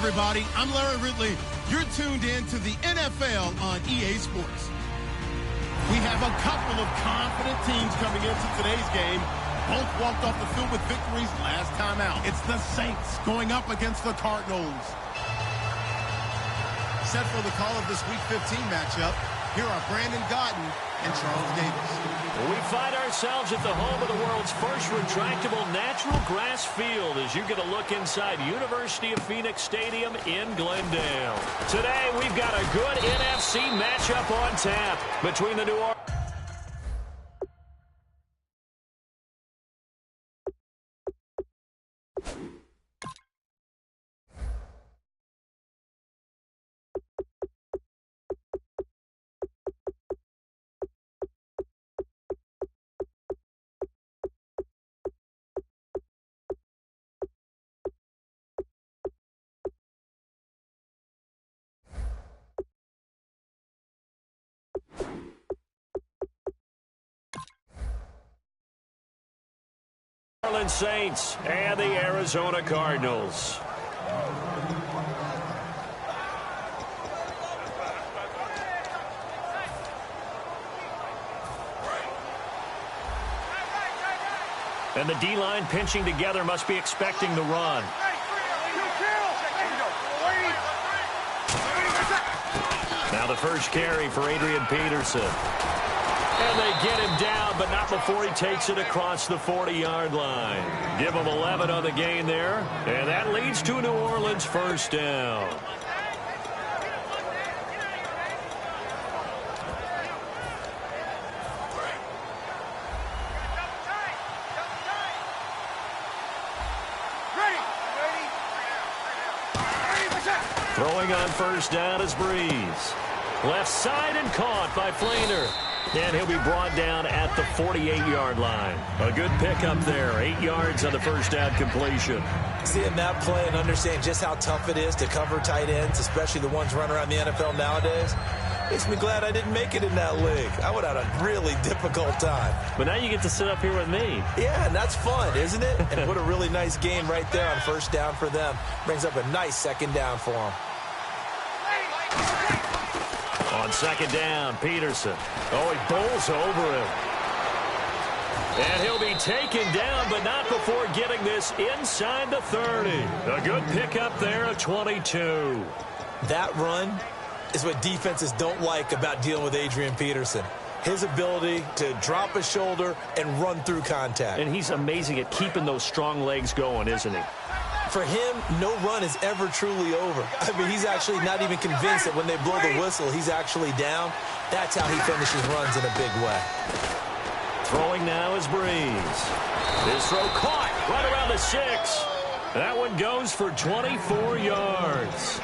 everybody. I'm Larry Ridley. You're tuned in to the NFL on EA Sports. We have a couple of confident teams coming into today's game. Both walked off the field with victories last time out. It's the Saints going up against the Cardinals. Set for the call of this Week 15 matchup, here are Brandon Gaudin and Charles Davis. We find ourselves at the home of the world's first retractable natural grass field as you get a look inside University of Phoenix Stadium in Glendale. Today, we've got a good NFC matchup on tap between the New Orleans. Saints and the Arizona Cardinals. And the D-line pinching together must be expecting the run. Now the first carry for Adrian Peterson. And they get him down, but not before he takes it across the 40-yard line. Give him 11 on the gain there, and that leads to a New Orleans first down. Throwing on first down is Breeze. Left side and caught by Flainer. And he'll be brought down at the 48-yard line. A good pickup there. 8 yards on the first down completion. Seeing that play and understanding just how tough it is to cover tight ends, especially the ones running around the NFL nowadays, makes me glad I didn't make it in that league. I would have had a really difficult time. But now you get to sit up here with me. Yeah, and that's fun, isn't it? And what a really nice game right there on first down for them. Brings up a nice second down for them. On second down, Peterson. Oh, he bowls over him. And he'll be taken down, but not before getting this inside the 30. A good pickup there of 22. That run is what defenses don't like about dealing with Adrian Peterson. His ability to drop a shoulder and run through contact. And he's amazing at keeping those strong legs going, isn't he? For him, no run is ever truly over. I mean, he's actually not even convinced that when they blow the whistle, he's actually down. That's how he finishes runs in a big way. Throwing now is Breeze. His throw caught right around the 6. That one goes for 24 yards.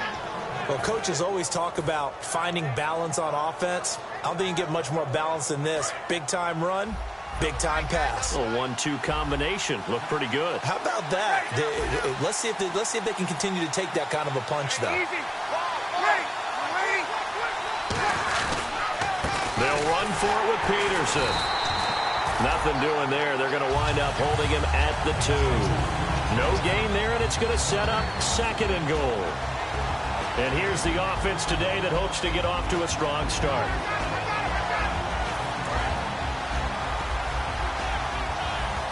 Well, coaches always talk about finding balance on offense. I don't think you can get much more balance than this. Big-time run. Big-time pass. A 1-2 combination. Looked pretty good. How about that? Let's see if they can continue to take that kind of a punch, though. They'll run for it with Peterson. Nothing doing there. They're going to wind up holding him at the 2. No gain there, and it's going to set up second and goal. And here's the offense today that hopes to get off to a strong start.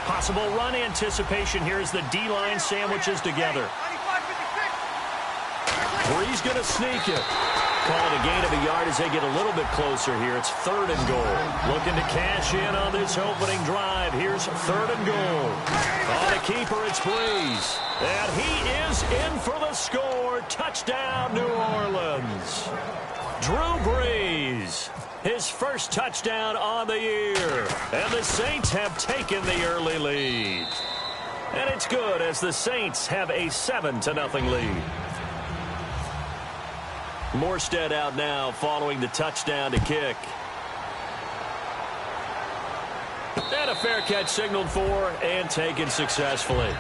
Possible run anticipation here as the D-line sandwiches together. Breeze going to sneak it. Called a gain of a yard as they get a little bit closer here. It's third and goal. Looking to cash in on this opening drive. Here's third and goal. On a keeper, it's Breeze. And he is in for the score. Touchdown, New Orleans. Drew Brees. His first touchdown on the year. And the Saints have taken the early lead. And it's good as the Saints have a 7-0 lead. Morstead out now following the touchdown to kick. And a fair catch signaled for and taken successfully.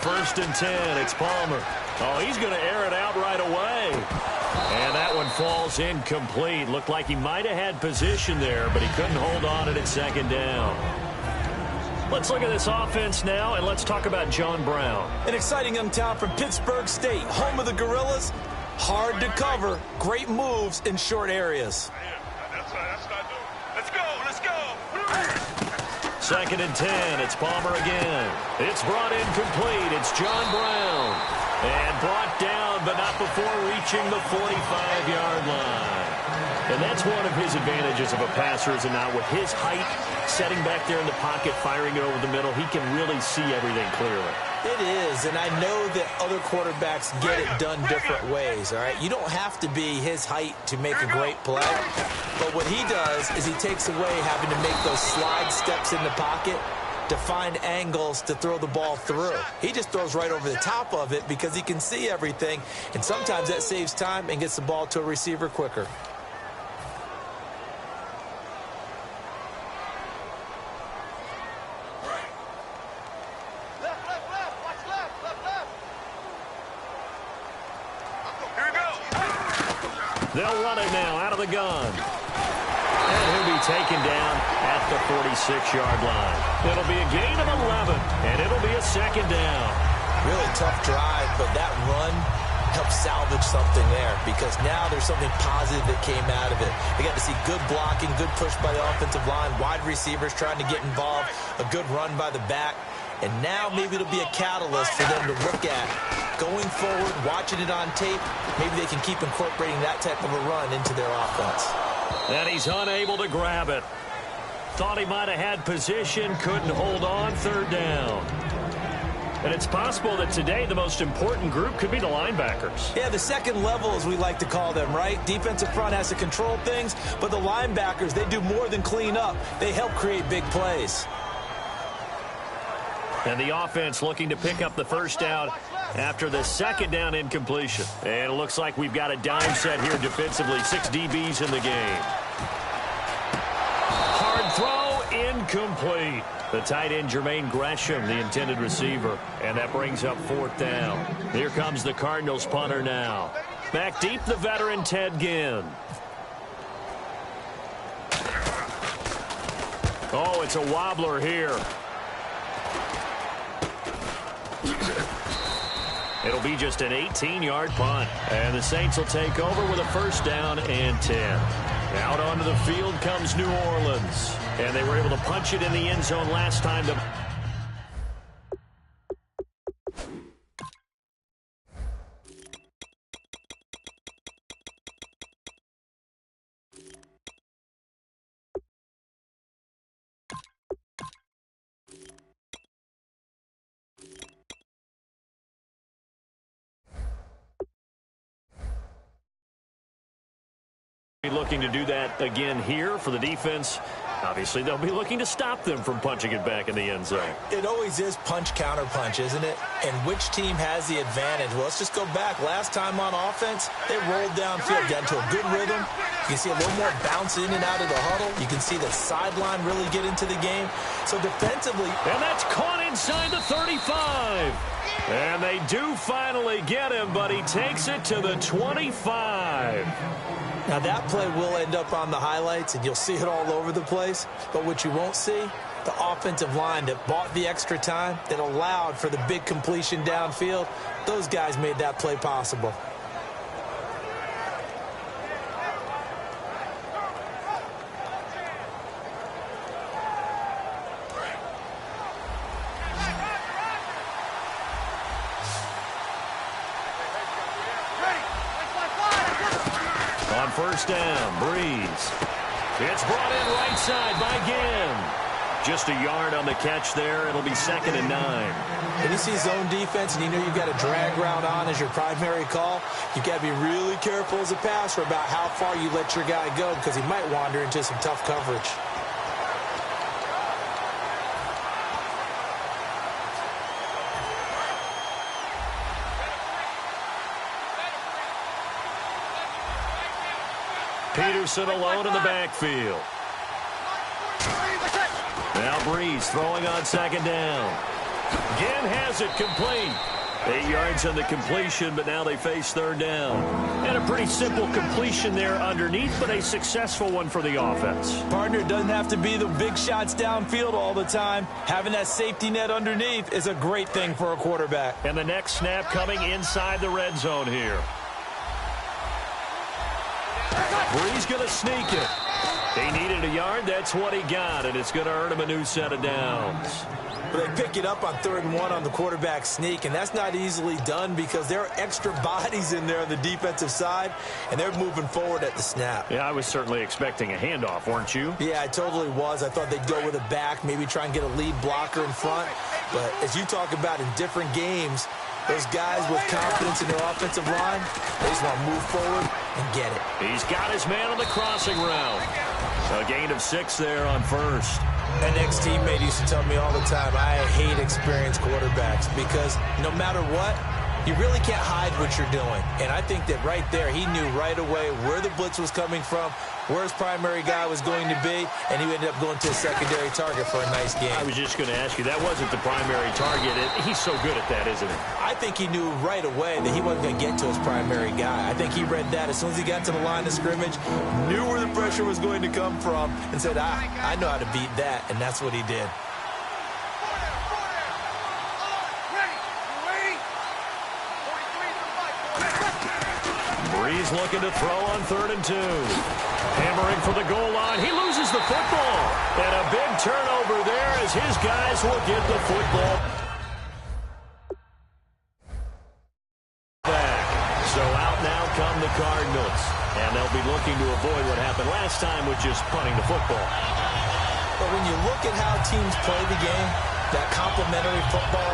1st and 10. It's Palmer. Oh, he's going to air it out right away. And that one falls incomplete. Looked like he might have had position there, but he couldn't hold on at 2nd down. Let's look at this offense now, and let's talk about John Brown. An exciting young talent from Pittsburgh State, home of the Gorillas. Hard to cover, great moves in short areas. Let's go. 2nd and 10. It's Palmer again. It's brought in complete. It's John Brown. And brought down, but not before reaching the 45-yard line. And that's one of his advantages of a passer, is it not? With his height, setting back there in the pocket, firing it over the middle, he can really see everything clearly. It is, and I know that other quarterbacks get it done different ways, all right? You don't have to be his height to make a great play, but what he does is he takes away having to make those slide steps in the pocket to find angles to throw the ball through. He just throws right over the top of it because he can see everything, and sometimes that saves time and gets the ball to a receiver quicker. They'll run it now out of the gun. And he'll be taken down at the 46-yard line. It'll be a gain of 11, and it'll be a 2nd down. Really tough drive, but that run helped salvage something there because now there's something positive that came out of it. They got to see good blocking, good push by the offensive line, wide receivers trying to get involved, a good run by the back. And now maybe it'll be a catalyst for them to look at going forward, watching it on tape. Maybe they can keep incorporating that type of a run into their offense. And he's unable to grab it. Thought he might have had position, couldn't hold on, 3rd down. And it's possible that today the most important group could be the linebackers. Yeah, the second level, as we like to call them, right? Defensive front has to control things, but the linebackers, they do more than clean up. They help create big plays. And the offense looking to pick up the 1st down after the 2nd down incompletion. And it looks like we've got a dime set here defensively. 6 DBs in the game. Hard throw, incomplete. The tight end, Jermaine Gresham, the intended receiver. And that brings up 4th down. Here comes the Cardinals punter now. Back deep, the veteran Ted Ginn. Oh, it's a wobbler here. It'll be just an 18-yard punt. And the Saints will take over with a 1st down and 10. Out onto the field comes New Orleans. And they were able to punch it in the end zone last time. Looking to do that again here for the defense. Obviously, they'll be looking to stop them from punching it back in the end zone. It always is punch-counter-punch, isn't it? And which team has the advantage? Well, let's just go back. Last time on offense, they rolled downfield, got into a good rhythm. You can see a little more bounce in and out of the huddle. You can see the sideline really get into the game. So defensively... And that's caught inside the 35. And they do finally get him, but he takes it to the 25. Now, that play will end up on the highlights, and you'll see it all over the place. But what you won't see, the offensive line that bought the extra time, that allowed for the big completion downfield, those guys made that play possible. On 1st down, Breeze. It's brought in right side by Ginn. Just a yard on the catch there. It'll be 2nd and 9. When you see zone defense and you know you've got a drag route on as your primary call, you've got to be really careful as a passer about how far you let your guy go because he might wander into some tough coverage. Peterson alone in the backfield. Now Breeze throwing on 2nd down. Again has it complete. 8 yards on the completion, but now they face third down. And a pretty simple completion there underneath, but a successful one for the offense. Partner, it doesn't have to be the big shots downfield all the time. Having that safety net underneath is a great thing for a quarterback. And the next snap coming inside the red zone here. Bree's going to sneak it. He needed a yard. That's what he got, and it's going to earn him a new set of downs. But they pick it up on 3rd and 1 on the quarterback sneak, and that's not easily done because there are extra bodies in there on the defensive side, and they're moving forward at the snap. Yeah, I was certainly expecting a handoff, weren't you? Yeah, I totally was. I thought they'd go with a back, maybe try and get a lead blocker in front. But as you talk about in different games, those guys with confidence in their offensive line, they just want to move forward and get it. He's got his man on the crossing route. A gain of 6 there on first. An ex-teammate used to tell me all the time, I hate experienced quarterbacks because no matter what, you really can't hide what you're doing. And I think that right there, he knew right away where the blitz was coming from, where his primary guy was going to be, and he ended up going to a secondary target for a nice game. I was just going to ask you, that wasn't the primary target. He's so good at that, isn't he? I think he knew right away that he wasn't going to get to his primary guy. I think he read that as soon as he got to the line of scrimmage, knew where the pressure was going to come from, and said, I know how to beat that, and that's what he did. Brees looking to throw on 3rd and 2. Hammering for the goal line. He loses the football. And a big turnover there as his guys will get the football back. So out now come the Cardinals. And they'll be looking to avoid what happened last time, which is punting the football. But when you look at how teams play the game, that complementary football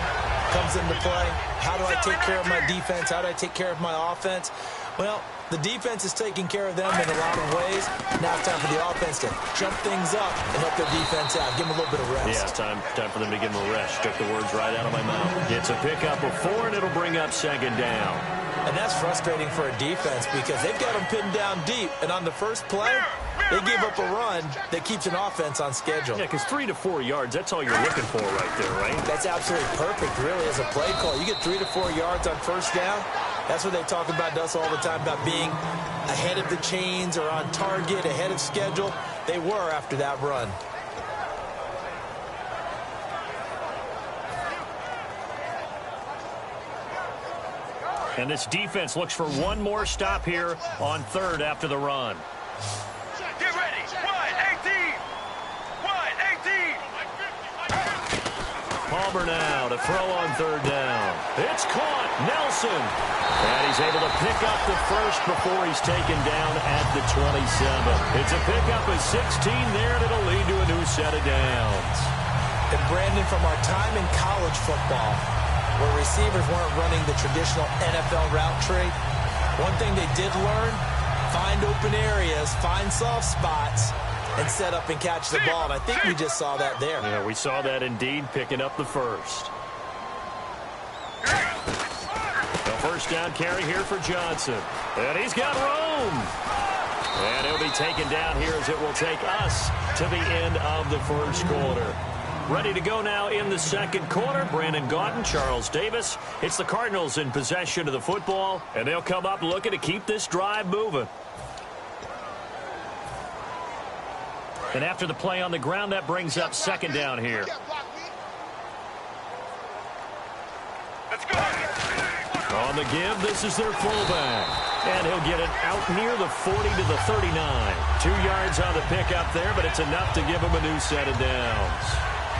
comes into play. How do I take care of my defense? How do I take care of my offense? Well, the defense is taking care of them in a lot of ways. Now it's time for the offense to jump things up and help their defense out. Give them a little bit of rest. Yeah, time for them to give them a rest. Took the words right out of my mouth. It's a pickup of 4, and it'll bring up 2nd down. And that's frustrating for a defense because they've got them pinned down deep. And on the first play, they give up a run that keeps an offense on schedule. Yeah, because 3 to 4 yards, that's all you're looking for right there, right? That's absolutely perfect, really, as a play call. You get 3 to 4 yards on first down. That's what they talk about to us all the time, about being ahead of the chains or on target, ahead of schedule. They were after that run. And this defense looks for one more stop here on 3rd after the run. Get ready. Wide 18. Wide 18. Palmer now to throw on 3rd down. It's caught. Nelson. And he's able to pick up the first before he's taken down at the 27. It's a pickup of 16 there, and it'll lead to a new set of downs. And Brandon, from our time in college football, where receivers weren't running the traditional NFL route tree, one thing they did learn, find open areas, find soft spots, and set up and catch the ball. And I think we just saw that there. Yeah, we saw that indeed, picking up the first. The first down carry here for Johnson. And he's got room. And he'll be taken down here as it will take us to the end of the first quarter. Ready to go now in the second quarter. Brandon Gaudin, Charles Davis. It's the Cardinals in possession of the football, and they'll come up looking to keep this drive moving. And after the play on the ground, that brings up 2nd down here. Let's go. On the give, this is their fullback. And he'll get it out near the 40 to the 39. 2 yards on the pickup there, but it's enough to give him a new set of downs.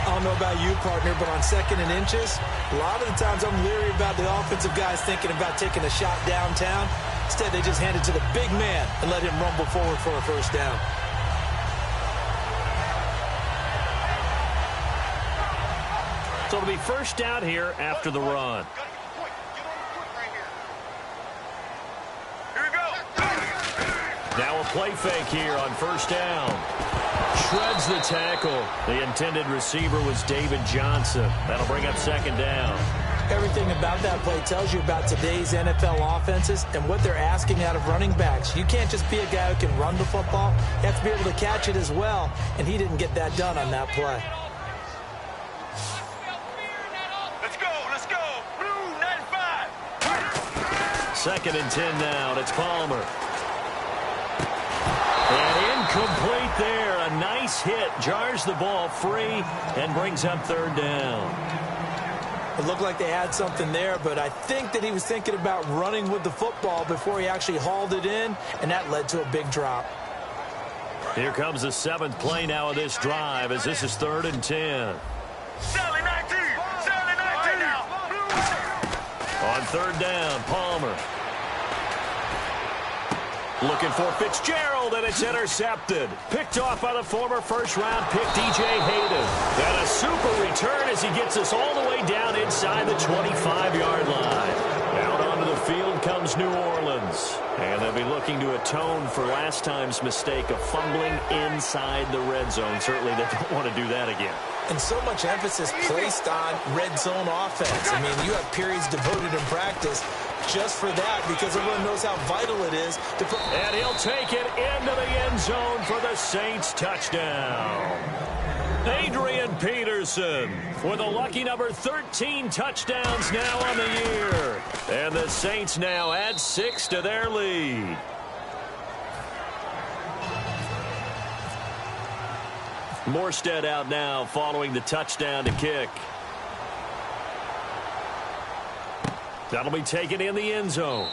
I don't know about you, partner, but on 2nd and inches, a lot of the times I'm leery about the offensive guys thinking about taking a shot downtown. Instead, they just hand it to the big man and let him rumble forward for a first down. So it'll be first down here after the run. Here we go. Now a play fake here on first down. Shreds the tackle. The intended receiver was David Johnson. That'll bring up 2nd down. Everything about that play tells you about today's NFL offenses and what they're asking out of running backs. You can't just be a guy who can run the football. You have to be able to catch it as well, and he didn't get that done on that play. 2nd and 10 now. It's Palmer. And incomplete there. A nice hit. Jars the ball free and brings up 3rd down. It looked like they had something there, but I think that he was thinking about running with the football before he actually hauled it in, and that led to a big drop. Here comes the 7th play now of this drive as this is 3rd and 10. Sally 19! Sally 19! On 3rd down, Palmer. Looking for Fitzgerald, and it's intercepted. Picked off by the former first-round pick, DJ Hayden. And a super return as he gets us all the way down inside the 25-yard line. Out onto the field comes New Orleans. And they'll be looking to atone for last time's mistake of fumbling inside the red zone. Certainly they don't want to do that again. And so much emphasis placed on red zone offense. I mean, you have periods devoted in practice just for that because everyone knows how vital it is to put. And he'll take it into the end zone for the Saints touchdown. Adrian Peterson with a lucky number 13 touchdowns now on the year. And the Saints now add 6 to their lead. Morstead out now following the touchdown to kick. That'll be taken in the end zone.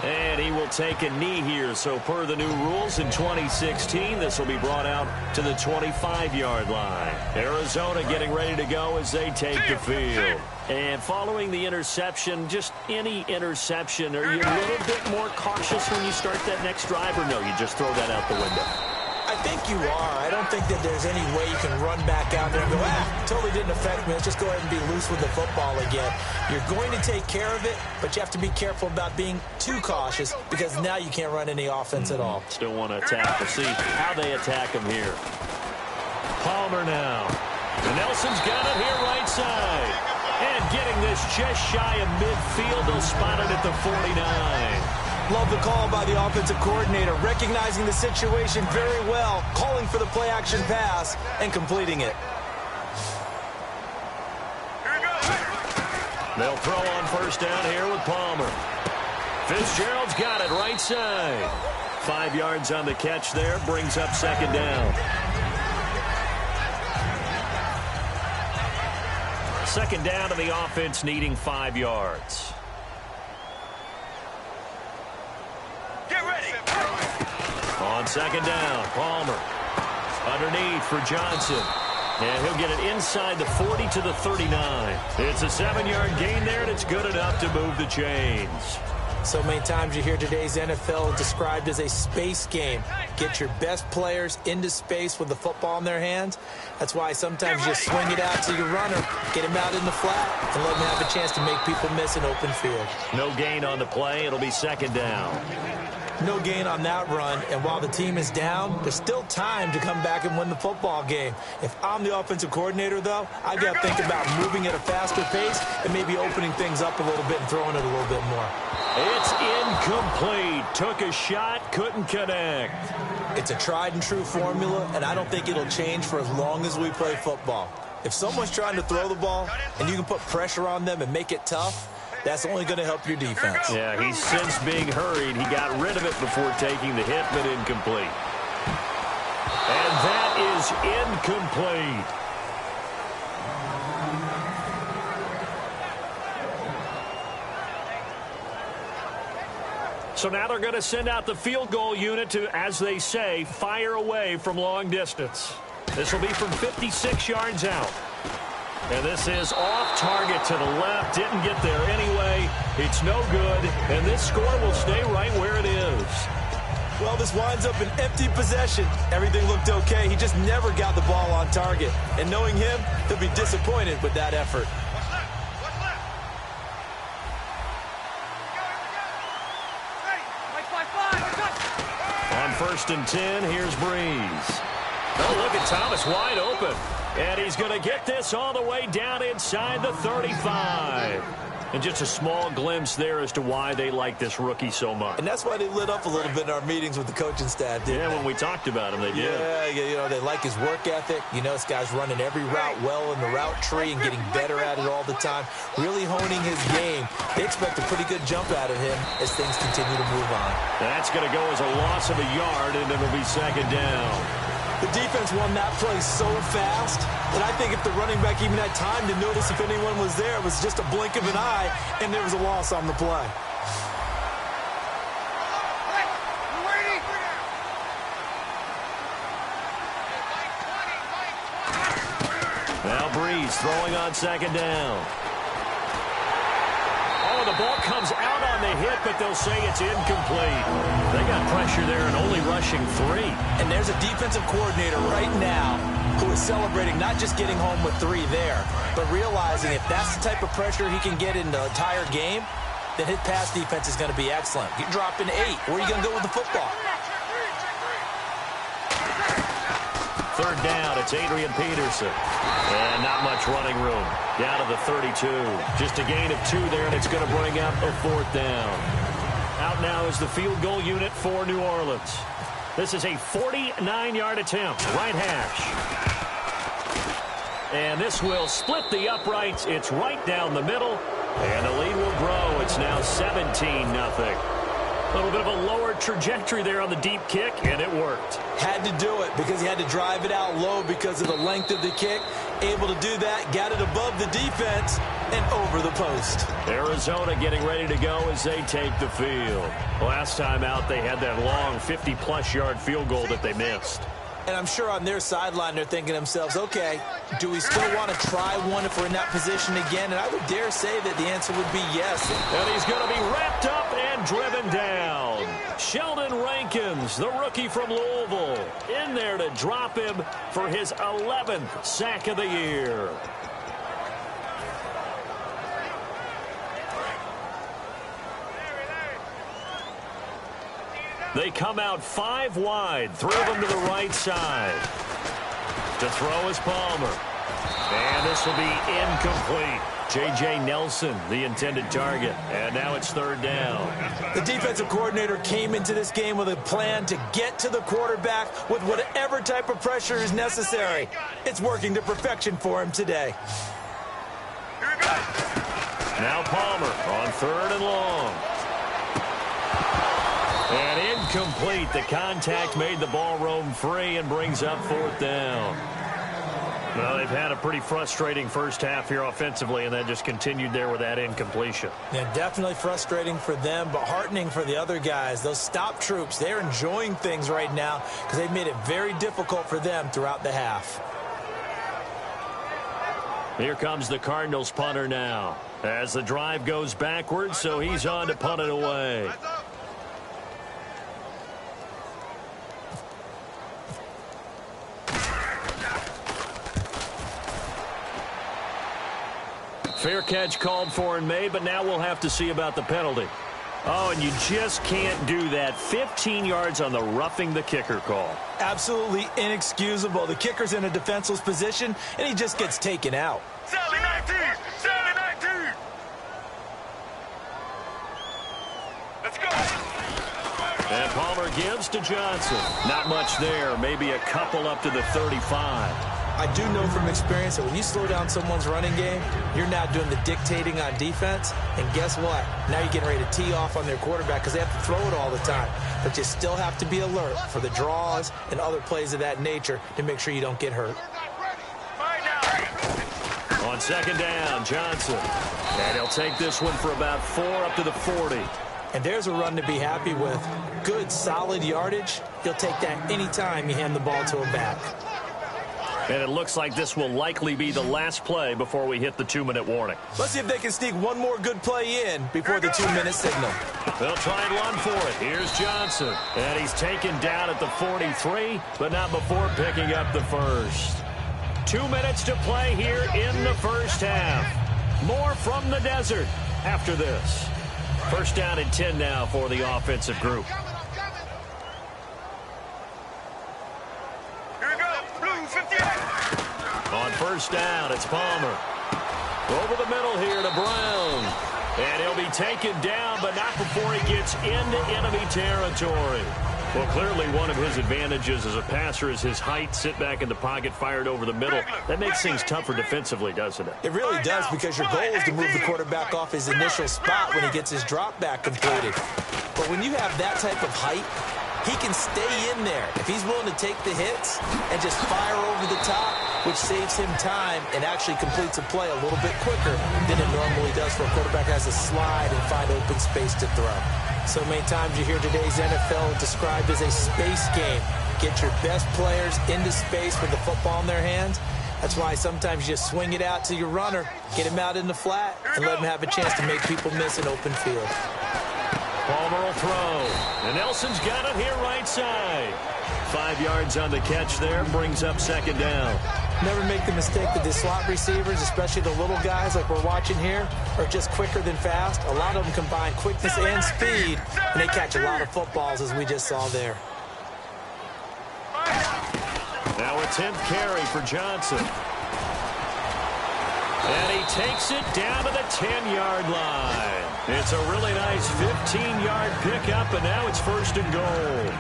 And he will take a knee here. So per the new rules in 2016, this will be brought out to the 25-yard line. Arizona getting ready to go as they take the field. And following the interception, just any interception, are you a little bit more cautious when you start that next drive, or no, you just throw that out the window? I think you are. I don't think that there's any way you can run back out there and go, totally didn't affect me. Let's just go ahead and be loose with the football again. You're going to take care of it, but you have to be careful about being too cautious because now you can't run any offense at all. Still want to attack. We'll see how they attack him here. Palmer now. And Nelson's got it here right side. And getting this just shy of midfield. They'll spot it at the 49. Love the call by the offensive coordinator, recognizing the situation very well, calling for the play-action pass, and completing it. They'll throw on 1st down here with Palmer. Fitzgerald's got it right side. 5 yards on the catch there, brings up 2nd down. 2nd down to the offense needing 5 yards. On 2nd down, Palmer. Underneath for Johnson. And he'll get it inside the 40 to the 39. It's a 7-yard gain there, and it's good enough to move the chains. So many times you hear today's NFL described as a space game. Get your best players into space with the football in their hands. That's why sometimes you swing it out to your runner, get him out in the flat, and let him have a chance to make people miss an open field. No gain on the play. It'll be 2nd down. No gain on that run, and while the team is down, there's still time to come back and win the football game. If I'm the offensive coordinator, though, I've got to think about moving at a faster pace and maybe opening things up a little bit and throwing it a little bit more. It's incomplete. Took a shot, couldn't connect. It's a tried-and-true formula, and I don't think it'll change for as long as we play football. If someone's trying to throw the ball and you can put pressure on them and make it tough, that's only going to help your defense. Yeah, he's since being hurried. He got rid of it before taking the hit, but incomplete. And that is incomplete. So now they're going to send out the field goal unit to, as they say, fire away from long distance. This will be from 56 yards out. And this is off target to the left. Didn't get there anyway. It's no good. And this score will stay right where it is. Well, this winds up an empty possession. Everything looked okay. He just never got the ball on target. And knowing him, he'll be disappointed with that effort. On 1st and 10, here's Breeze. Oh, look at Thomas wide open. And he's going to get this all the way down inside the 35. And just a small glimpse there as to why they like this rookie so much. And that's why they lit up a little bit in our meetings with the coaching staff, didn't they? When we talked about him, they did. Yeah, they like his work ethic. This guy's running every route well in the route tree and getting better at it all the time, really honing his game. They expect a pretty good jump out of him as things continue to move on. That's going to go as a loss of a yard, and it'll be second down. The defense won that play so fast that I think if the running back even had time to notice if anyone was there, it was just a blink of an eye, and there was a loss on the play. Now Breeze throwing on second down. Oh, the ball comes out on the hit, but they'll say it's incomplete. They got pressure there and only rushing 3. And there's a defensive coordinator right now who is celebrating not just getting home with 3 there, but realizing if that's the type of pressure he can get in the entire game, then his pass defense is going to be excellent. You're dropping 8. Where are you going to go with the football? Third down, it's Adrian Peterson. And not much running room. Down to the 32. Just a gain of 2 there, and it's going to bring up a 4th down. Out now is the field goal unit for New Orleans. This is a 49-yard attempt, right hash. And this will split the uprights. It's right down the middle, and the lead will grow. It's now 17-0. A little bit of a lower trajectory there on the deep kick, and it worked. Had to do it because he had to drive it out low because of the length of the kick. Able to do that, got it above the defense and over the post. Arizona getting ready to go as they take the field. Last time out, they had that long 50-plus yard field goal that they missed. And I'm sure on their sideline they're thinking to themselves, okay, do we still want to try one if we're in that position again? And I would dare say that the answer would be yes. And he's going to be wrapped up and driven down. Sheldon Rankins, the rookie from Louisville, in there to drop him for his 11th sack of the year. They come out 5 wide, 3 of them to the right side. To throw is Palmer. And this will be incomplete. J.J. Nelson, the intended target. And now it's 3rd down. The defensive coordinator came into this game with a plan to get to the quarterback with whatever type of pressure is necessary. It's working to perfection for him today. Now Palmer on 3rd and long. And incomplete. The contact made the ball roam free and brings up 4th down. Well, they've had a pretty frustrating first half here offensively, and that just continued there with that incompletion. Yeah, definitely frustrating for them, but heartening for the other guys. Those stop troops, they're enjoying things right now because they've made it very difficult for them throughout the half. Here comes the Cardinals punter now as the drive goes backwards, so he's on to punt it away. Fair catch called for and made, but now we'll have to see about the penalty. Oh, and you just can't do that. 15 yards on the roughing the kicker call. Absolutely inexcusable. The kicker's in a defenseless position, and he just gets taken out. Sally 19! Sally 19! Let's go! And Palmer gives to Johnson. Not much there. Maybe a couple up to the 35. I do know from experience that when you slow down someone's running game, you're now doing the dictating on defense. And guess what? Now you're getting ready to tee off on their quarterback because they have to throw it all the time. But you still have to be alert for the draws and other plays of that nature to make sure you don't get hurt. On 2nd down, Johnson. And he'll take this one for about 4 up to the 40. And there's a run to be happy with. Good, solid yardage. He'll take that anytime you hand the ball to him back. And it looks like this will likely be the last play before we hit the 2-minute warning. Let's see if they can sneak one more good play in before the 2-minute signal. They'll try and run for it. Here's Johnson. And he's taken down at the 43, but not before picking up the first. 2 minutes to play here in the first half. More from the desert after this. 1st down and 10 now for the offensive group. On 1st down, it's Palmer. Over the middle here to Brown. taken down, but not before he gets into enemy territory. Well, clearly one of his advantages as a passer is his height. Sit back in the pocket, fired over the middle. That makes things tougher defensively, doesn't it? It really does, because your goal is to move the quarterback off his initial spot when he gets his drop back completed. But when you have that type of height, he can stay in there if he's willing to take the hits and just fire over the top, which saves him time and actually completes a play a little bit quicker than it normally does for a quarterback who has to slide and find open space to throw. So many times you hear today's NFL described as a space game. Get your best players into space with the football in their hands. That's why sometimes you just swing it out to your runner, get him out in the flat, and let him have a chance to make people miss an open field. Palmer will throw, and Nelson's got it here right side. 5 yards on the catch there, brings up second down. Never make the mistake that the slot receivers, especially the little guys like we're watching here, are just quicker than fast. A lot of them combine quickness and speed, and they catch a lot of footballs, as we just saw there. Now a 10th carry for Johnson. And he takes it down to the 10-yard line. It's a really nice 15-yard pickup, and now it's first and goal.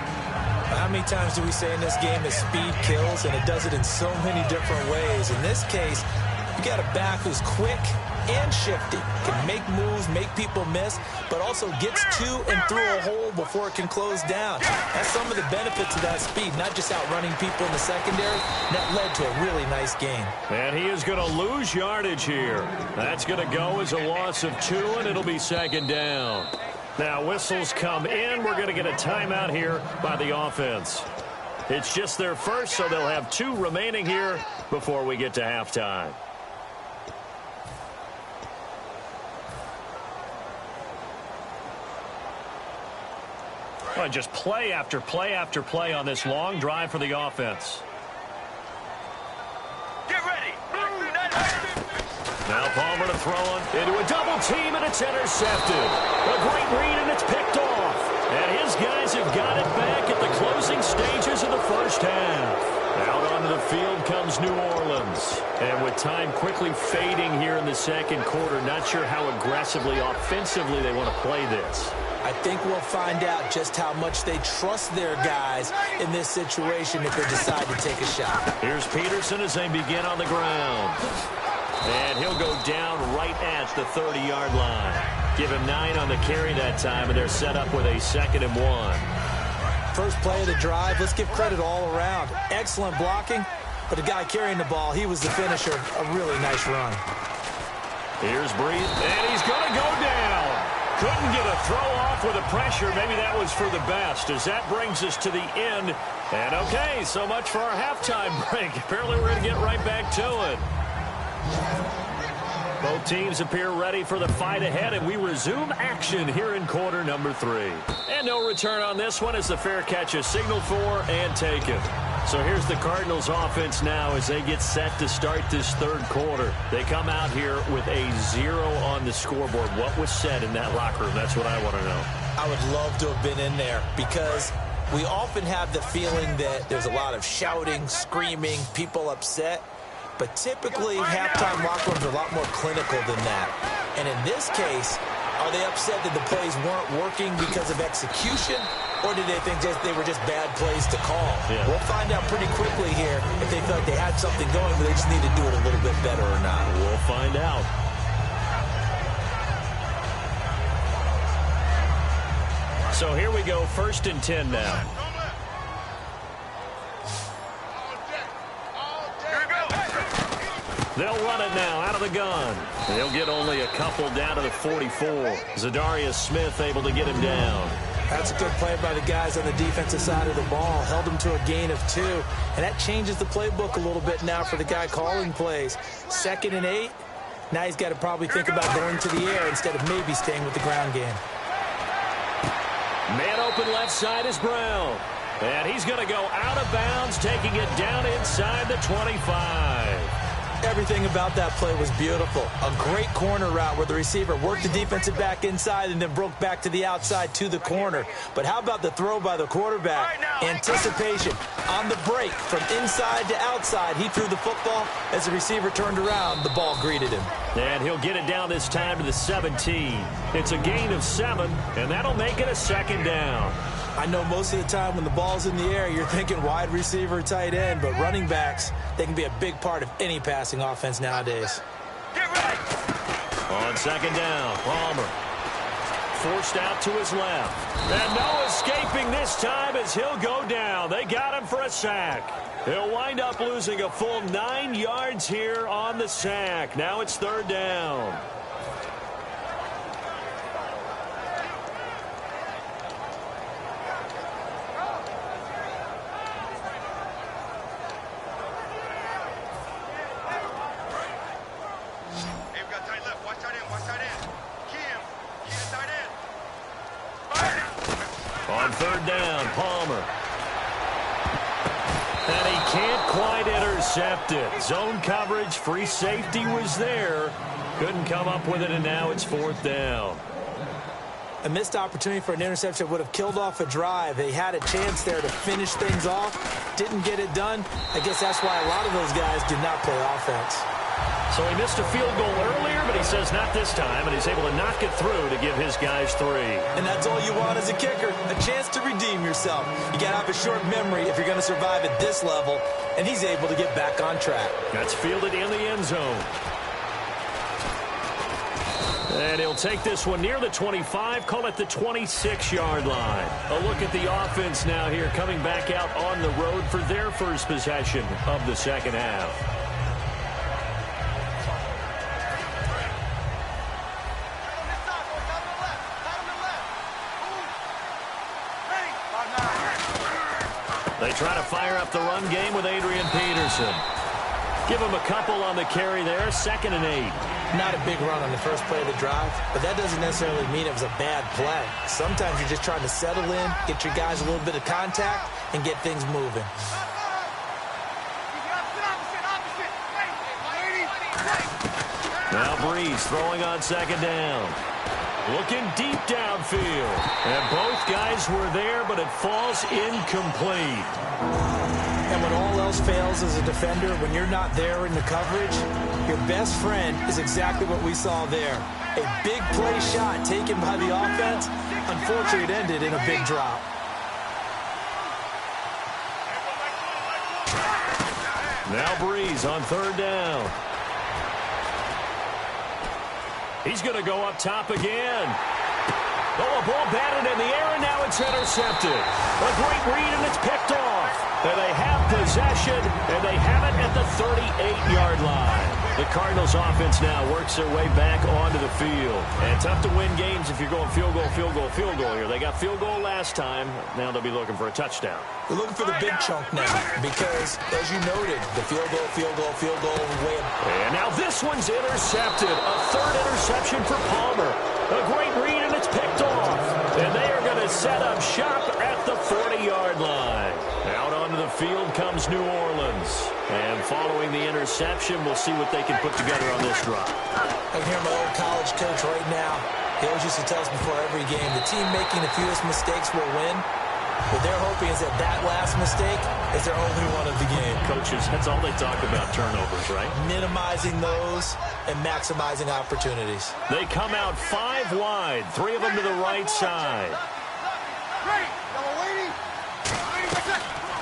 How many times do we say in this game that speed kills, and it does it in so many different ways? In this case, you got a back who's quick and shifty, can make moves, make people miss, but also gets to and through a hole before it can close down. That's some of the benefits of that speed, not just outrunning people in the secondary. That led to a really nice gain. And he is going to lose yardage here. That's going to go as a loss of 2, and it'll be second down. Now whistles come in. We're going to get a timeout here by the offense. It's just their first, so they'll have 2 remaining here before we get to halftime. Well, just play after play after play on this long drive for the offense. Get ready. Now Palmer to throw it into a double team, and it's intercepted. A great read, and it's picked off. And his guys have got it back at the closing stages of the first half. Out onto the field comes New Orleans. And with time quickly fading here in the second quarter, not sure how aggressively, offensively they want to play this. I think we'll find out just how much they trust their guys in this situation if they decide to take a shot. Here's Peterson as they begin on the ground. And he'll go down right at the 30-yard line. Give him 9 on the carry that time, and they're set up with a 2nd and 1. First play of the drive, let's give credit all around. Excellent blocking, but the guy carrying the ball, he was the finisher. A really nice run. Here's Breeze, and he's going to go down. Couldn't get a throw off with the pressure. Maybe that was for the best, as that brings us to the end. And okay, so much for our halftime break. Apparently we're going to get right back to it. Both teams appear ready for the fight ahead, and we resume action here in quarter number 3. And no return on this one as the fair catch is signaled for and taken. So here's the Cardinals offense now as they get set to start this third quarter. They come out here with a 0 on the scoreboard. What was said in that locker room? That's what I want to know. I would love to have been in there, because we often have the feeling that there's a lot of shouting, screaming, people upset. But typically, halftime locker rooms are a lot more clinical than that. And in this case, are they upset that the plays weren't working because of execution, or did they think they were just bad plays to call? Yeah. We'll find out pretty quickly here if they felt they had something going, but they just need to do it a little bit better or not. We'll find out. So here we go, 1st and 10 now. They'll run it now out of the gun. They'll get only a couple down to the 44. Zadarius Smith able to get him down. That's a good play by the guys on the defensive side of the ball. Held them to a gain of 2. And that changes the playbook a little bit now for the guy calling plays. 2nd and 8. Now he's got to probably think about going to the air instead of maybe staying with the ground game. Man open left side is Brown. And he's going to go out of bounds, taking it down inside the 25. Everything about that play was beautiful. A great corner route where the receiver worked the defensive back inside and then broke back to the outside to the corner. But how about the throw by the quarterback? Anticipation on the break from inside to outside. He threw the football. As the receiver turned around, the ball greeted him. And he'll get it down this time to the 17. It's a gain of 7, and that'll make it a 2nd down. I know most of the time when the ball's in the air, you're thinking wide receiver, tight end, but running backs, they can be a big part of any passing offense nowadays. Get ready. On 2nd down, Palmer forced out to his left. And no escaping this time as he'll go down. They got him for a sack. He'll wind up losing a full 9 yards here on the sack. Now it's 3rd down. On 3rd down, Palmer. And he can't quite intercept it. Zone coverage, free safety was there. Couldn't come up with it, and now it's 4th down. A missed opportunity for an interception would have killed off a drive. They had a chance there to finish things off. Didn't get it done. I guess that's why a lot of those guys do not play offense. So he missed a field goal earlier, but he says not this time, and he's able to knock it through to give his guys 3. And that's all you want as a kicker, a chance to redeem yourself. You got to have a short memory if you're going to survive at this level, and he's able to get back on track. That's fielded in the end zone. And he'll take this one near the 25, call it the 26-yard line. A look at the offense now here, coming back out on the road for their first possession of the 2nd half. They try to fire up the run game with Adrian Peterson. Give him a couple on the carry there, 2nd and 8. Not a big run on the first play of the drive, but that doesn't necessarily mean it was a bad play. Sometimes you're just trying to settle in, get your guys a little bit of contact, and get things moving. Now Breeze throwing on 2nd down. Looking deep downfield. And both guys were there, but it falls incomplete. And when all else fails as a defender, when you're not there in the coverage, your best friend is exactly what we saw there. A big play shot taken by the offense. Unfortunately, it ended in a big drop. Now Breeze on 3rd down. He's going to go up top again. Oh, a ball batted in the air, and now it's intercepted. A great read, and it's picked off. And they have possession, and they have it at the 38-yard line. The Cardinals offense now works their way back onto the field. And tough to win games if you're going field goal, field goal, field goal here. They got field goal last time. Now they'll be looking for a touchdown. They're looking for the big chunk now because, as you noted, the field goal, way. And now this one's intercepted. A 3rd interception for Palmer. A great read, and it's picked off. And they are going to set up shop at the 40-yard line. Out onto the field comes New Orleans. And following the interception, we'll see what they can put together on this drive. I can hear my old college coach right now. He always used to tell us before every game, the team making the fewest mistakes will win. What they're hoping is that last mistake is their only one of the game. Coaches, that's all they talk about, turnovers, right? Minimizing those and maximizing opportunities. They come out 5 wide, 3 of them to the right side.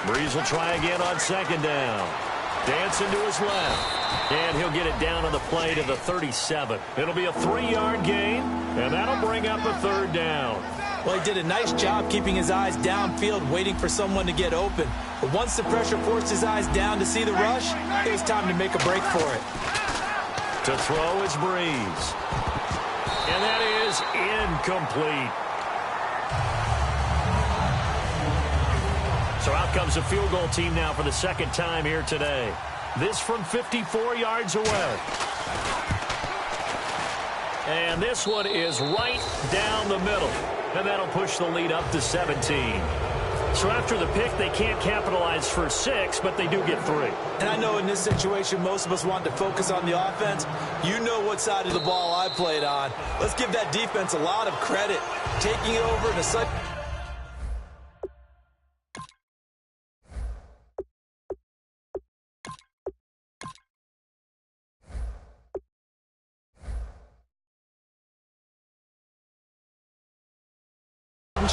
Breeze will try again on 2nd down. Dancing to his left. And he'll get it down on the play to the 37. It'll be a 3-yard gain, and that'll bring up a 3rd down. Well, he did a nice job keeping his eyes downfield, waiting for someone to get open. But once the pressure forced his eyes down to see the rush, it was time to make a break for it. To throw is Breeze. And that is incomplete. So out comes the field goal team now for the 2nd time here today. This from 54 yards away. And this one is right down the middle. And that'll push the lead up to 17. So after the pick, they can't capitalize for 6, but they do get 3. And I know in this situation, most of us want to focus on the offense. You know what side of the ball I played on. Let's give that defense a lot of credit. Taking it over in a such...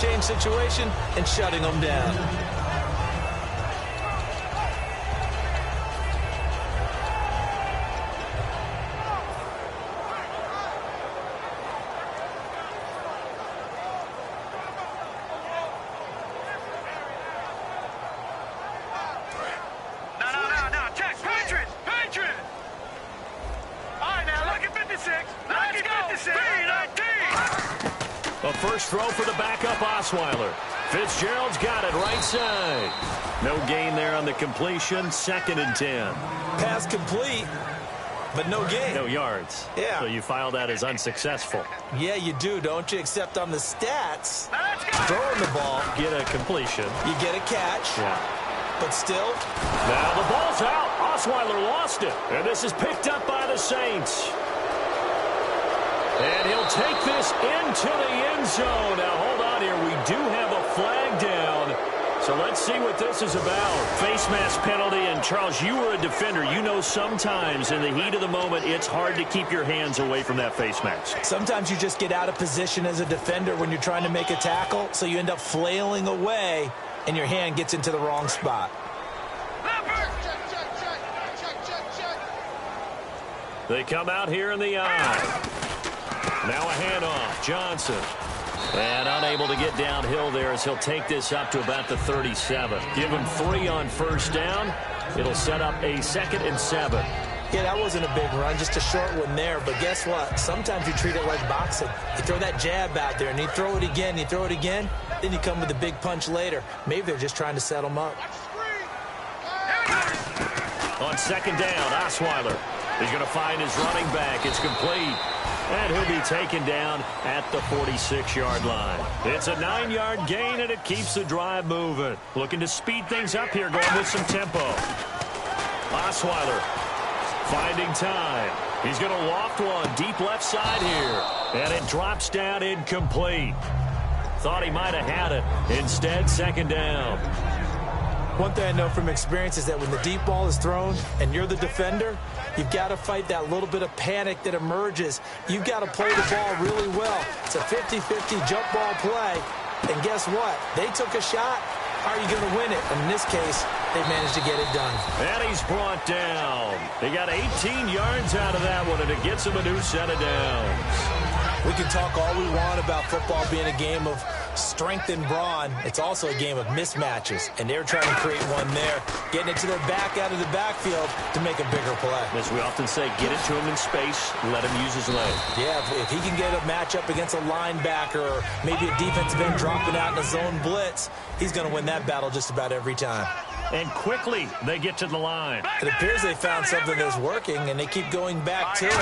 change situation and shutting them down. No. Check. Patriots. All right, now, look at 56. Look at 56. 3-19. A first throw for the backup Osweiler. Fitzgerald's got it right side. No gain there on the completion. 2nd and 10. Pass complete, but no gain. No yards. Yeah. So you file that as unsuccessful. Yeah, you do, don't you? Except on the stats, Let's go. throwing the ball, Get a completion. you get a catch, Yeah. but still, Now the ball's out. Osweiler lost it. And this is picked up by the Saints. And he'll take this into the end zone. Now, hold on here. We do have a flag down. So let's see what this is about. Face mask penalty. And, Charles, you were a defender. You know sometimes in the heat of the moment, it's hard to keep your hands away from that face mask. sometimes you just get out of position as a defender when you're trying to make a tackle, so you end up flailing away, and your hand gets into the wrong spot. They come out here in the eye. Now a handoff. Johnson. And unable to get downhill there as he'll take this up to about the 37. Give him 3 on first down. It'll set up a 2nd and 7. Yeah, that wasn't a big run, just a short one there. But guess what? Sometimes you treat it like boxing. You throw that jab out there, and you throw it again, then you come with a big punch later. Maybe they're just trying to set them up. On 2nd down, Osweiler. He's going to find his running back. It's complete. And he'll be taken down at the 46-yard line. It's a 9-yard gain, and it keeps the drive moving. Looking to speed things up here, going with some tempo. Osweiler finding time. He's going to loft one deep left side here. And it drops down incomplete. Thought he might have had it. Instead, 2nd down. One thing I know from experience is that when the deep ball is thrown and you're the defender, you've got to fight that little bit of panic that emerges. You've got to play the ball really well. It's a 50-50 jump ball play. And guess what? They took a shot. How are you going to win it? And in this case, they managed to get it done. And he's brought down. He got 18 yards out of that one, and it gets him a new set of downs. We can talk all we want about football being a game of strength and brawn. It's also a game of mismatches, and they're trying to create one there, getting it to their back out of the backfield to make a bigger play. As we often say, get it to him in space, let him use his leg. Yeah, if he can get a matchup against a linebacker or maybe a defensive end dropping out in a zone blitz, he's going to win that battle just about every time. And quickly, they get to the line. It appears they found something that's working, and they keep going back to it.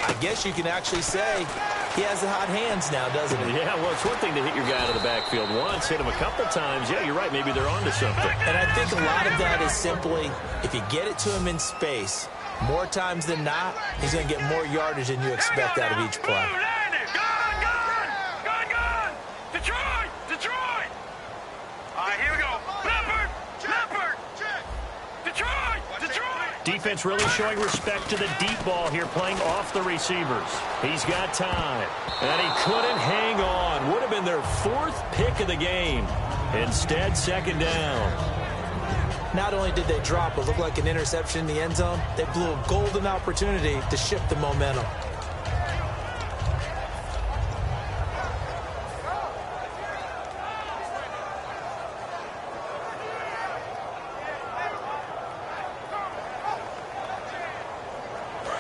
I guess you can actually say he has the hot hands now, doesn't he? Yeah, well, it's one thing to hit your guy out of the backfield once, hit him a couple times. Yeah, you're right. Maybe they're onto something. And I think a lot of that is simply if you get it to him in space, more times than not, he's going to get more yardage than you expect out of each play. Gone! Detroit! All right, here we go. Leopard! Detroit! Defense really showing respect to the deep ball here, playing off the receivers. He's got time. And he couldn't hang on. Would have been their 4th pick of the game. Instead, 2nd down. Not only did they drop what looked like an interception in the end zone, they blew a golden opportunity to shift the momentum.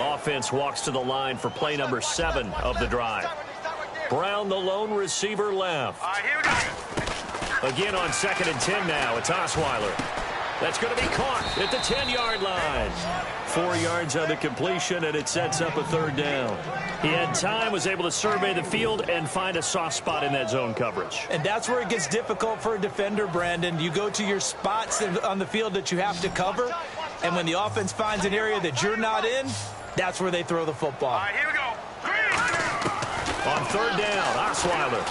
Offense walks to the line for play number 7 of the drive. Brown, the lone receiver, left. All right, here we go. Again on 2nd and 10 now. It's Osweiler. That's going to be caught at the 10-yard line. 4 yards on the completion, and it sets up a 3rd down. He had time, was able to survey the field and find a soft spot in that zone coverage. And that's where it gets difficult for a defender, Brandon. You go to your spots on the field that you have to cover, and when the offense finds an area that you're not in, that's where they throw the football. All right, here we go. On 3rd down, Osweiler.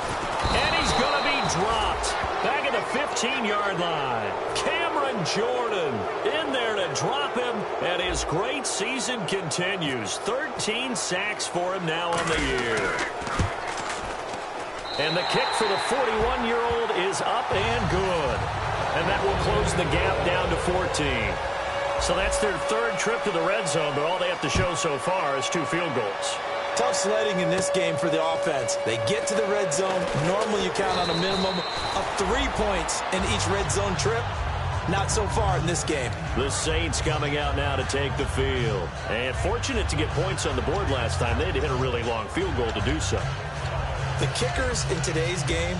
And he's going to be dropped. Back at the 15-yard line. Cameron Jordan in there to drop him, and his great season continues. 13 sacks for him now on the year. And the kick for the 41-year-old is up and good. And that will close the gap down to 14. So that's their 3rd trip to the red zone, but all they have to show so far is 2 field goals. Tough sledding in this game for the offense. They get to the red zone. Normally you count on a minimum of 3 points in each red zone trip. Not so far in this game. The Saints coming out now to take the field. And fortunate to get points on the board last time. They had to hit a really long field goal to do so. The kickers in today's game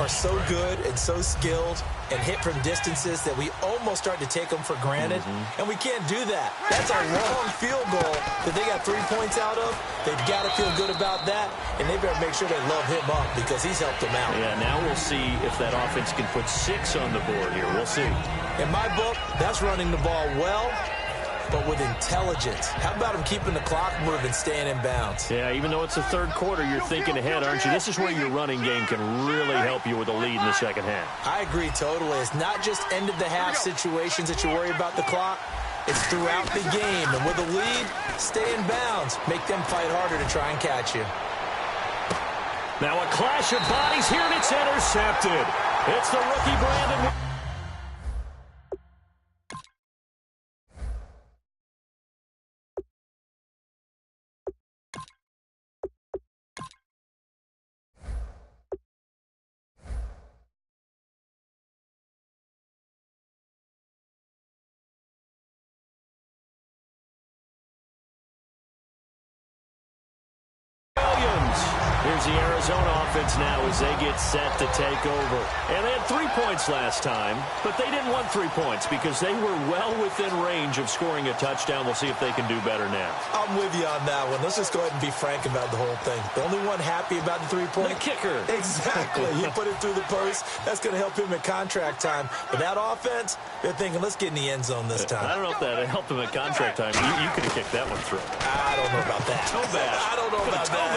are so good and so skilled and hit from distances that we almost start to take them for granted, and we can't do that. That's a long field goal that they got 3 points out of. They've got to feel good about that, and they better make sure they love him up because he's helped them out. Yeah, now we'll see if that offense can put 6 on the board here. We'll see. In my book, that's running the ball well, but with intelligence. How about him keeping the clock moving, staying in bounds? Yeah, even though it's the 3rd quarter, you're thinking ahead, aren't you? This is where your running game can really help you with a lead in the 2nd half. I agree totally. It's not just end-of-the-half situations that you worry about the clock. It's throughout the game. And with a lead, stay in bounds. Make them fight harder to try and catch you. Now a clash of bodies here, and it's intercepted. It's the rookie Brandon. Here's the Arizona offense now as they get set to take over. And they had 3 points last time, but they didn't want 3 points because they were well within range of scoring a touchdown. We'll see if they can do better now. I'm with you on that one. Let's just go ahead and be frank about the whole thing. The only one happy about the 3-point? The kicker. Exactly. He put it through the post. That's going to help him at contract time. But that offense, they're thinking, let's get in the end zone this time. I don't know if that helped him at contract time. You could have kicked that one through. I don't know about that. Toe bash. I don't know about that.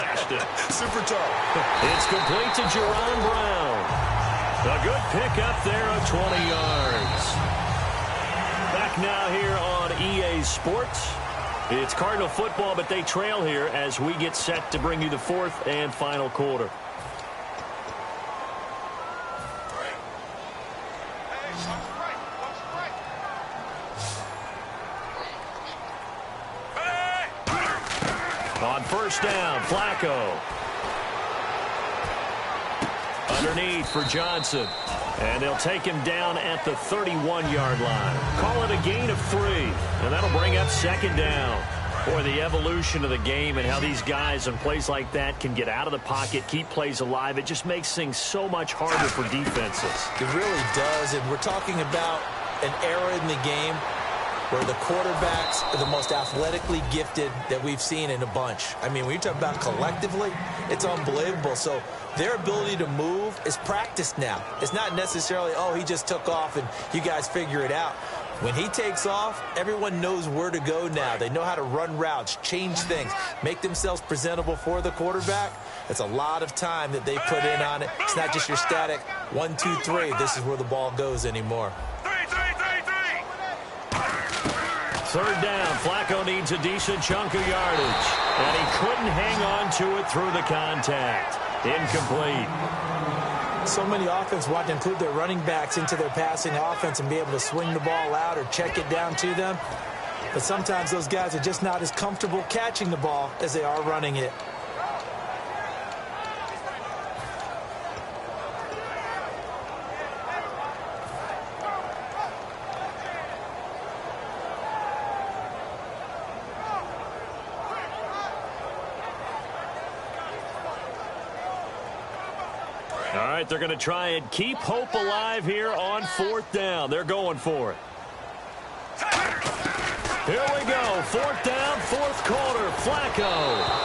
Super toe. It's complete to Jerron Brown. A good pick up there of 20 yards. Back now here on EA Sports. It's Cardinal football, but they trail here as we get set to bring you the 4th and final quarter. On 1st down, Flacco. Underneath for Johnson. And they'll take him down at the 31-yard line. Call it a gain of 3. And that'll bring up 2nd down. Boy, the evolution of the game and how these guys on plays like that can get out of the pocket, keep plays alive. It just makes things so much harder for defenses. It really does. And we're talking about an era in the game where the quarterbacks are the most athletically gifted that we've seen in a bunch. I mean, when you talk about collectively, it's unbelievable. So their ability to move is practiced now. It's not necessarily, oh, he just took off and you guys figure it out. When he takes off, everyone knows where to go now. They know how to run routes, change things, make themselves presentable for the quarterback. It's a lot of time that they put in on it. It's not just your static 1, 2, 3. This is where the ball goes anymore. 3rd down. Flacco needs a decent chunk of yardage. And he couldn't hang on to it through the contact. Incomplete. So many offenses want to include their running backs into their passing offense and be able to swing the ball out or check it down to them. But sometimes those guys are just not as comfortable catching the ball as they are running it. All right, they're going to try and keep hope alive here on 4th down. They're going for it. Here we go. 4th down, 4th quarter. Flacco.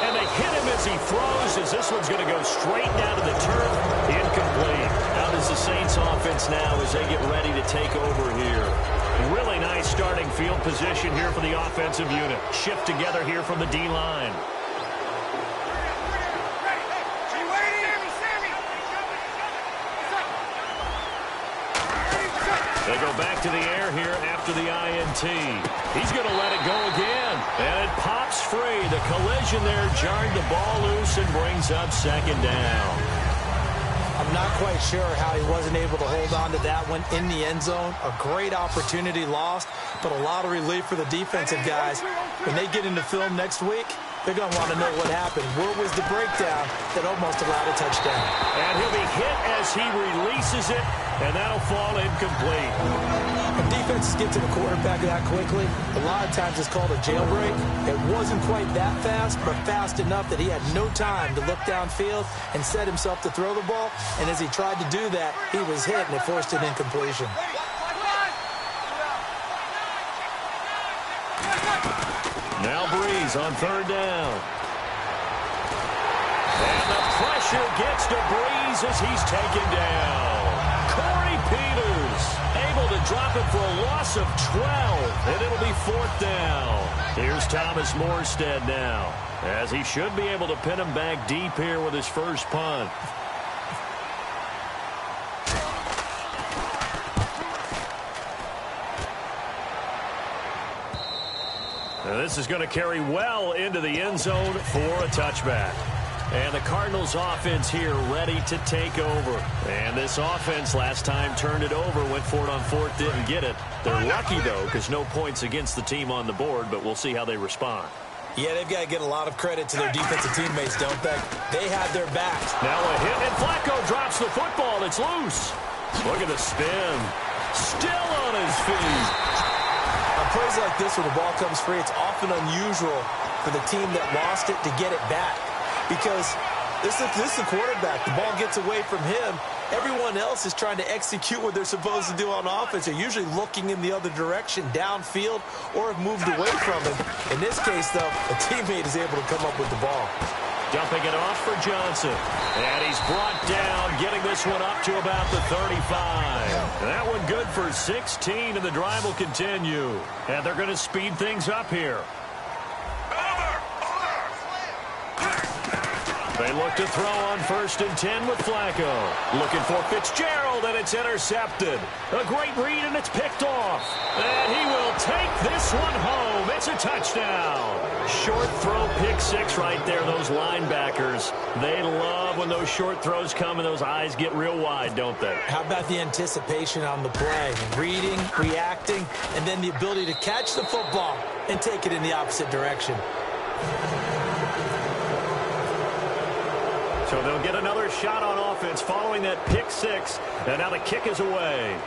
And they hit him as he throws, as this one's going to go straight down to the turf. Incomplete. How does the Saints offense now as they get ready to take over here? Really nice starting field position here for the offensive unit. Shift together here from the D-line. They go back to the air here after the INT. He's going to let it go again. And it pops free. The collision there jarred the ball loose and brings up 2nd down. I'm not quite sure how he wasn't able to hold on to that one in the end zone. A great opportunity lost, but a lot of relief for the defensive guys. When they get into film next week, they're going to want to know what happened. Where was the breakdown that almost allowed a touchdown? And he'll be hit as he releases it, and that'll fall incomplete. When defenses get to the quarterback that quickly, a lot of times it's called a jailbreak. It wasn't quite that fast, but fast enough that he had no time to look downfield and set himself to throw the ball. And as he tried to do that, he was hit, and it forced an incompletion. Now Breeze on 3rd down. And the pressure gets to Breeze as he's taken down. Corey Peters able to drop it for a loss of 12, and it'll be 4th down. Here's Thomas Morstead now, as he should be able to pin him back deep here with his first punt. And this is going to carry well into the end zone for a touchback. And the Cardinals offense here ready to take over. And this offense last time turned it over, went for it on 4th, didn't get it. They're lucky, though, because no points against the team on the board, but we'll see how they respond. Yeah, they've got to get a lot of credit to their defensive teammates, don't they? They had their backs. Now a hit, and Flacco drops the football. It's loose. Look at the spin. Still on his feet. On plays like this where the ball comes free, it's often unusual for the team that lost it to get it back. Because this is the quarterback. The ball gets away from him. Everyone else is trying to execute what they're supposed to do on offense. They're usually looking in the other direction, downfield, or have moved away from him. In this case, though, a teammate is able to come up with the ball. Dumping it off for Johnson. And he's brought down, getting this one up to about the 35. And that one good for 16, and the drive will continue. And they're going to speed things up here. They look to throw on 1st and 10 with Flacco. Looking for Fitzgerald, and it's intercepted. A great read, and it's picked off. And he will take this one home. It's a touchdown. Short throw, pick 6 right there. Those linebackers, they love when those short throws come and those eyes get real wide, don't they? How about the anticipation on the play? Reading, reacting, and then the ability to catch the football and take it in the opposite direction. So they'll get another shot on offense following that pick 6, and now the kick is away.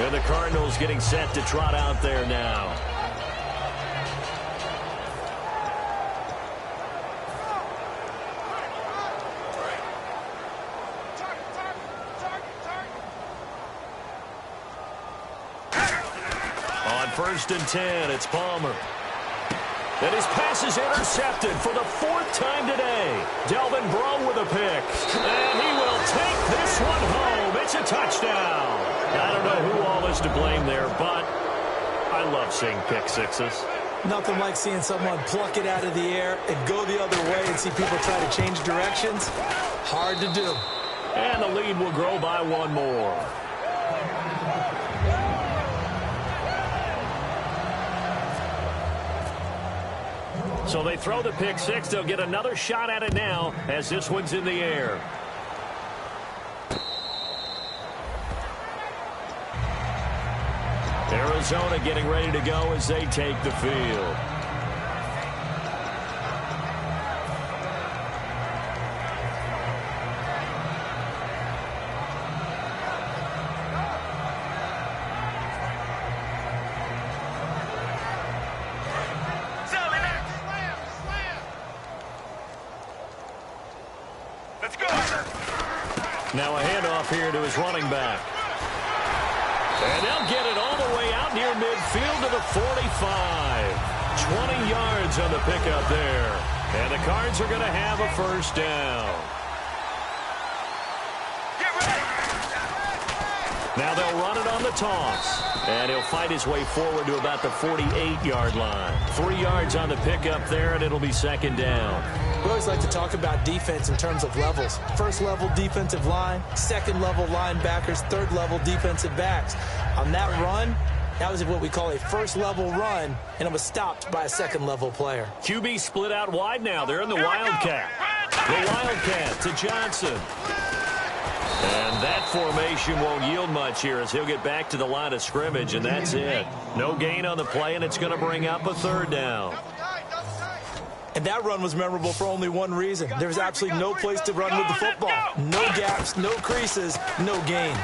And the Cardinals getting set to trot out there now. On 1st and 10, it's Palmer. And his pass is intercepted for the 4th time today. Delvin Breaux with a pick. And he will take this one home. It's a touchdown. I don't know who all is to blame there, but I love seeing pick 6s. Nothing like seeing someone pluck it out of the air and go the other way and see people try to change directions. Hard to do. And the lead will grow by 1 more. So they throw the pick 6. They'll get another shot at it now as this one's in the air. Arizona getting ready to go as they take the field. Now a handoff here to his running back. And they'll get it all the way out near midfield to the 45. 20 yards on the pickup there. And the Cards are going to have a first down. Now they'll run it on the toss. And he'll fight his way forward to about the 48-yard line. 3 yards on the pickup there, and it'll be second down. We always like to talk about defense in terms of levels. First-level defensive line, second-level linebackers, third-level defensive backs. On that run, that was what we call a first-level run, and it was stopped by a second-level player. QB split out wide now. They're in the Wildcat. The Wildcat to Johnson. And that formation won't yield much here as he'll get back to the line of scrimmage, and that's it. No gain on the play, and it's going to bring up a third down. And that run was memorable for only one reason. There was absolutely no place to run with the football. No gaps, no creases, no gain.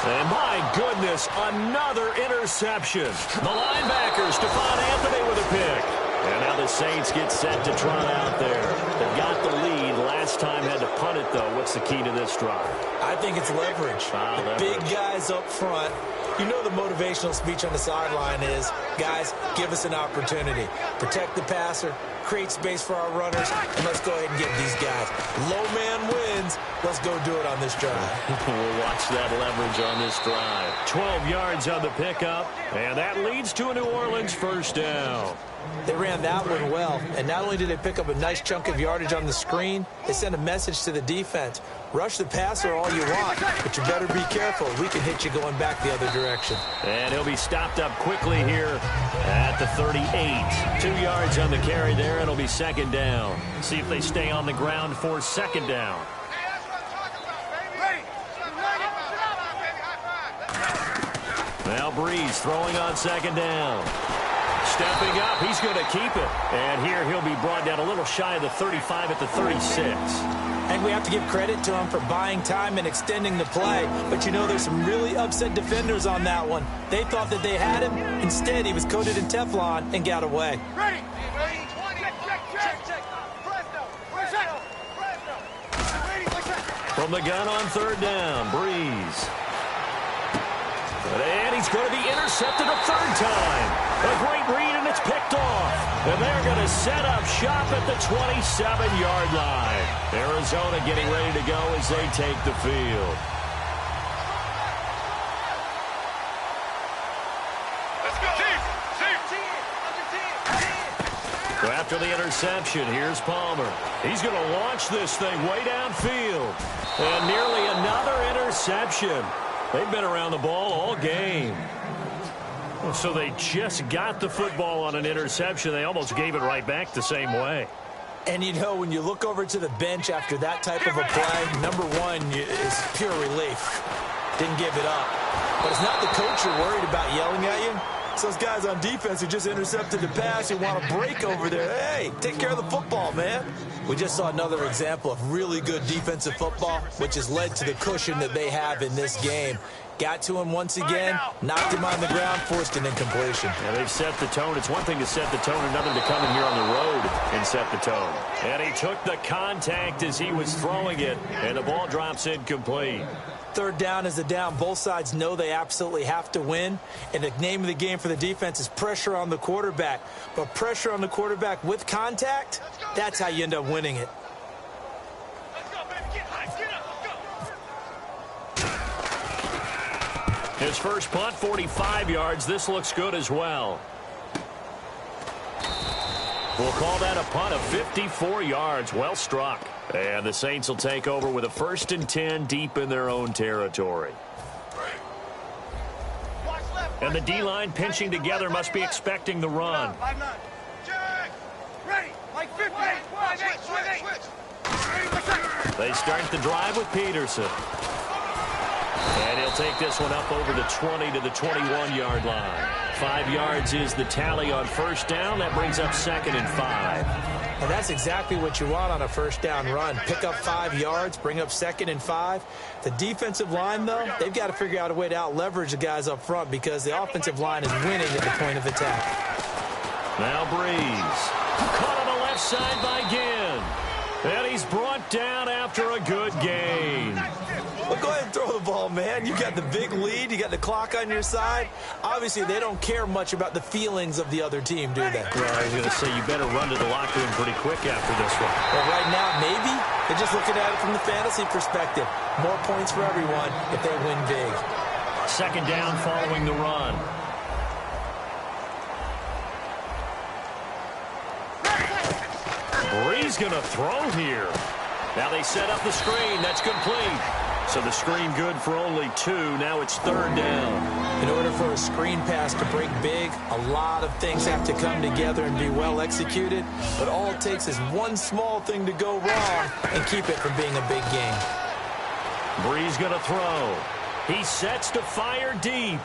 And my goodness, another interception. The linebacker, Stephon Anthony with a pick. And now the Saints get set to trot out there. They've got the lead. Last time had to punt it, though. What's the key to this drive? I think it's leverage. The big guys up front. You know the motivational speech on the sideline is, guys, give us an opportunity. Protect the passer, create space for our runners, and let's go ahead and get these guys. Low man wins. Let's go do it on this drive. We'll watch that leverage on this drive. 12 yards on the pickup, and that leads to a New Orleans first down. They ran that one well, and not only did they pick up a nice chunk of yardage on the screen, they sent a message to the defense. Rush the passer all you want, but you better be careful. We can hit you going back the other direction. And he'll be stopped up quickly here at the 38. 2 yards on the carry there. It'll be second down. See if they stay on the ground for second down. Now Breeze throwing on second down. Stepping up, he's going to keep it. And here he'll be brought down a little shy of the 35 at the 36. And we have to give credit to him for buying time and extending the play. But you know, there's some really upset defenders on that one. They thought that they had him. Instead, he was coated in Teflon and got away. Ready. From the gun on third down, Breeze. And he's going to be intercepted a third time. A great read, and it's picked off. And they're going to set up shop at the 27-yard line. Arizona getting ready to go as they take the field. Let's go. So after the interception, here's Palmer. He's going to launch this thing way downfield. And nearly another interception. They've been around the ball all game. So they just got the football on an interception. They almost gave it right back the same way. And, you know, when you look over to the bench after that type of a play, number one is pure relief. Didn't give it up. But it's not the coach you're worried about yelling at you. It's those guys on defense who just intercepted the pass who want to break over there. Hey, take care of the football, man. We just saw another example of really good defensive football, which has led to the cushion that they have in this game. Got to him once again, knocked him on the ground, forced an incompletion. Yeah, they've set the tone. It's one thing to set the tone, another to come in here on the road and set the tone. And he took the contact as he was throwing it, and the ball drops incomplete. Third down is a down. Both sides know they absolutely have to win. And the name of the game for the defense is pressure on the quarterback. But pressure on the quarterback with contact, that's how you end up winning it. His first punt, 45 yards. This looks good as well. We'll call that a punt of 54 yards. Well struck. And the Saints will take over with a 1st and 10 deep in their own territory. And the D-line pinching together must be expecting the run. They start the drive with Peterson. And he'll take this one up over the 20 to the 21-yard line. 5 yards is the tally on first down. That brings up 2nd and 5. And that's exactly what you want on a first down run. Pick up 5 yards, bring up 2nd and 5. The defensive line, though, they've got to figure out a way to out-leverage the guys up front because the offensive line is winning at the point of attack. Now Breeze. Caught on the left side by Ginn. And he's brought down after a good gain. Well, go ahead and throw the ball, man. You got the big lead. You got the clock on your side. Obviously, they don't care much about the feelings of the other team, do they? Well, I was going to say, you better run to the locker room pretty quick after this one. Well, right now, maybe. They're just looking at it from the fantasy perspective. More points for everyone if they win big. Second down following the run. Bree's going to throw here. Now they set up the screen. That's complete. So the screen good for only 2. Now it's third down. In order for a screen pass to break big, a lot of things have to come together and be well executed. But all it takes is one small thing to go wrong and keep it from being a big game. Bree's going to throw. He sets to fire deep.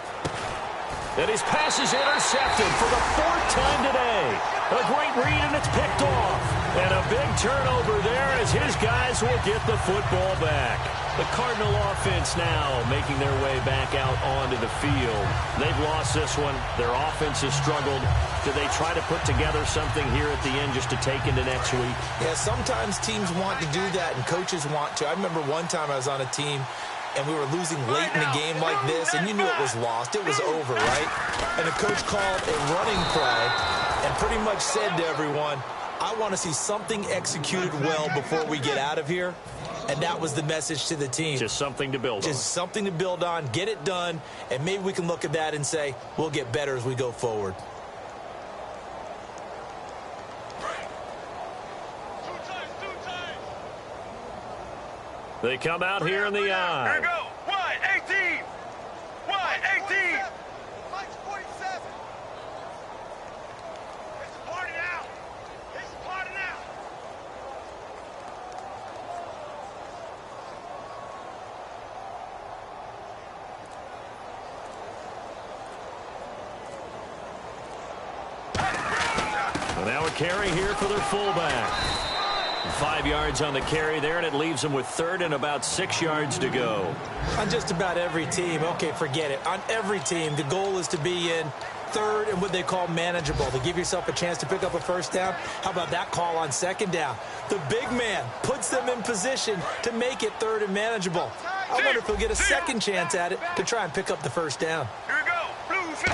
And his pass is intercepted for the 4th time today. A great read, and it's picked off. And a big turnover there as his guys will get the football back. The Cardinal offense now making their way back out onto the field. They've lost this one. Their offense has struggled. Do they try to put together something here at the end just to take into next week? Yeah, sometimes teams want to do that, and coaches want to. I remember one time I was on a team, and we were losing late in a game like this, and you knew it was lost. It was over, right? And the coach called a running play and pretty much said to everyone, I want to see something executed well before we get out of here. And that was the message to the team. Just something to build on. Just something to build on, get it done, and maybe we can look at that and say, we'll get better as we go forward. They come out here in the eye. Here we go. Wide 18. Wide 18. Mike's 47. It's a party now. It's a party now. And now a carry here for their fullback. 5 yards on the carry there, and it leaves them with 3rd and about 6 yards to go. On just about every team, okay, forget it. On every team, the goal is to be in 3rd and what they call manageable, to give yourself a chance to pick up a first down. How about that call on 2nd down? The big man puts them in position to make it 3rd and manageable. I wonder if he'll get a second chance at it to try and pick up the first down. Here we go. Blue 50.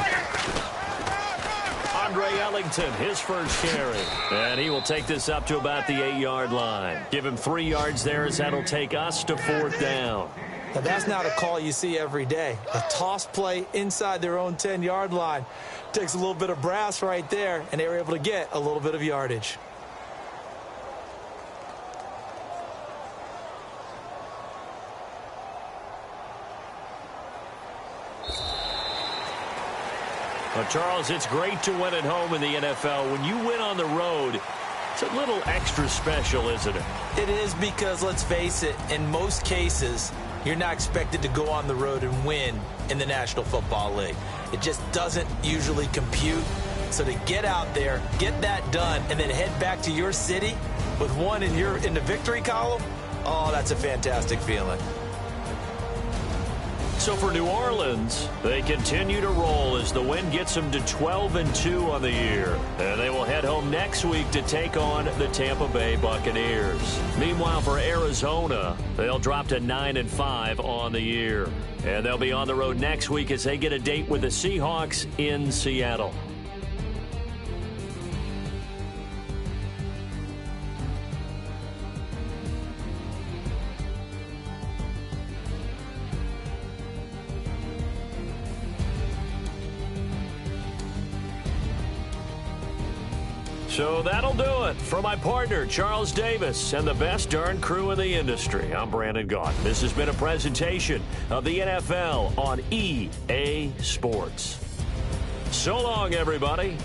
Andre Ellington, his first carry. And he will take this up to about the 8-yard line. Give him 3 yards there as that'll take us to 4th down. Now, that's not a call you see every day. A toss play inside their own 10-yard line. Takes a little bit of brass right there, and they were able to get a little bit of yardage. Well, Charles, it's great to win at home in the NFL. When you win on the road, it's a little extra special, isn't it? It is because, let's face it, in most cases, you're not expected to go on the road and win in the National Football League. It just doesn't usually compute. So to get out there, get that done, and then head back to your city with one in the victory column, oh, that's a fantastic feeling. So for New Orleans, they continue to roll as the win gets them to 12-2 on the year. And they will head home next week to take on the Tampa Bay Buccaneers. Meanwhile, for Arizona, they'll drop to 9-5 on the year. And they'll be on the road next week as they get a date with the Seahawks in Seattle. So that'll do it. For my partner, Charles Davis, and the best darn crew in the industry, I'm Brandon Gaudin. This has been a presentation of the NFL on EA Sports. So long, everybody.